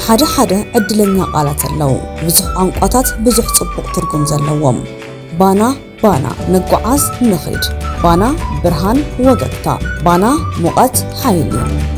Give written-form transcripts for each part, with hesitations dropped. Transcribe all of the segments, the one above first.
ሓደ ዕድለኛ ቃላት አለው ብዙሕ ቋንቋታት ብዙሕ ጽቡቕ ትርጉም ዘለዎም ባና ንጓዓዝ ንኽድ ባና ብርሃን ወገግታ ባና ሙቐት ሓይሊ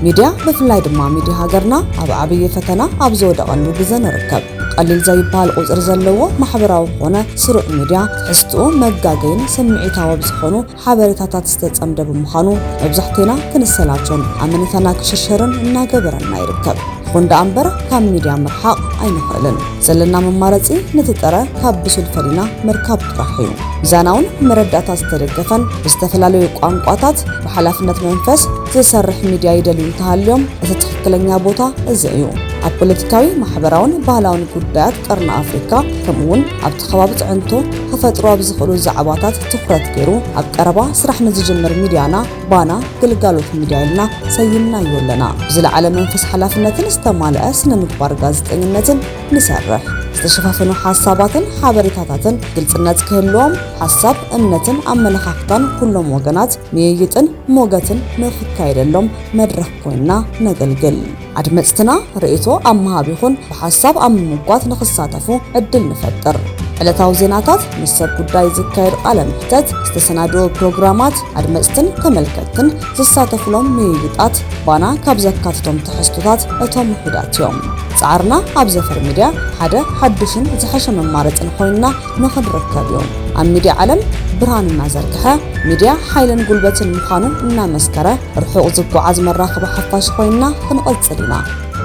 ሚድያ ብፍላይ ድማ ሚድያ ሃገርና ኣብ ዓብይ ፈተና ኣብ ዝወደቐሉ ግዜ ንርከብ ቀሊል ዘይባል ቁጽር ዘለዎ ማሕበራዊ ኾነ ስሩዕ ሚድያ ሕዝቱ መጋገይን ስምዒታዊ ዝኾኑ ሓበሬታታት ዝተጸምደ ብምዃኑ መብዛሕትኡና ክንሰላቸውን ኣመነታና ክሽርሸርን እናገበረና ይርከብ ወንዳ ኣምበር ካብ ሚድያ ምርሓቕ ኣይንኽእልን ዘለና መማረጺ ንትጠረ ካብ ብሱል ፈሊና መርከብ ጥራሕ እዩ ዛናውን መረዳእታ ዝተደገፈን ብዝተፈላለዩ ቋንቋታት ብሓላፍነት መንፈስ ዝሰርሕ ሚድያ ይደልዩ እንተሃልዮም እቲ ትክክለኛ ቦታ እዚ እዩ ኣብ ፖለቲካዊ ማሕበራውን ባህላውን ጉዳያት ቀርኒ ኣፍሪካ ከምኡውን ኣብቲ ከባቢ ጽዕንቶ ክፈጥሩ ኣብ ዝኽእሉ ዛዕባታት ትኩረት ገይሩ ኣብ ቀረባ ስራሕ ንዝጅምር ሚድያና ባና ግልጋሎት ሚድያ ኢልና ሰይምናዮ ኣለና ብዝለዓለ መንፈስ ሓላፍነትን ዝተማልአ ስነ ምግባር ጋዜጠኝነትን ንሰርሕ ዝተሸፋፈኑ ሓሳባትን ሓበሬታታትን ግልጽነት ክህልዎም ሓሳብ እምነትን ኣመለኻኽታን ኩሎም ወገናት ምይይጥን ሞገትን ንኽካየደሎም መድረኽ ኮይና ነገልግል ኣድመጽትና ርእይቶ ኣመሃብ ይኹን ብሓሳብ ኣምምጓት ንኽሳተፉ ዕድል ንፈጥር ዕለታዊ ዜናታት ምስብ ጉዳይ ዝካየድ ቃለ ምሕተት ዝተሰናድኡ ፕሮግራማት ኣድመጽትን ተመልከትን ዝሳተፍሎም ምይይጣት ባና ካብ ዘካትቶም ትሕዝቶታት እቶም ውሕዳት እዮም ጻዕርና ኣብ ዘፈር ሚድያ ሓደ ሓድሽን ዝሐሸ መማረጽን ኮይና ንኽንርከብ እዮም ኣብ ሚድያ ዓለም ብርሃንና ዘርግሐ ሚድያ ሓይልን ጉልበትን ምዃኑ እናመስከረ ርሑቕ ዝጓዓዝ መራኸቢ ሓፋሽ ኮይና ክንቐጽል ኢና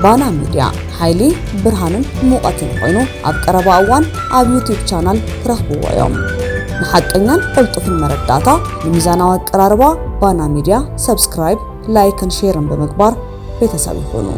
ባና ሚድያ ሓይሊ ብርሃንን ሙቐትን ኮይኑ ኣብ ቀረባ እዋን ኣብ ዩቲዩብ ቻናል ትረኽብዎ እዮም ንሓቀኛን ቅልጡፍን መረዳእታ ንምዛናዊ ኣቀራርባ ባና ሚድያ ሰብስክራይብ ላይክን ሼርን ብምግባር ቤተሰብ ይኹኑ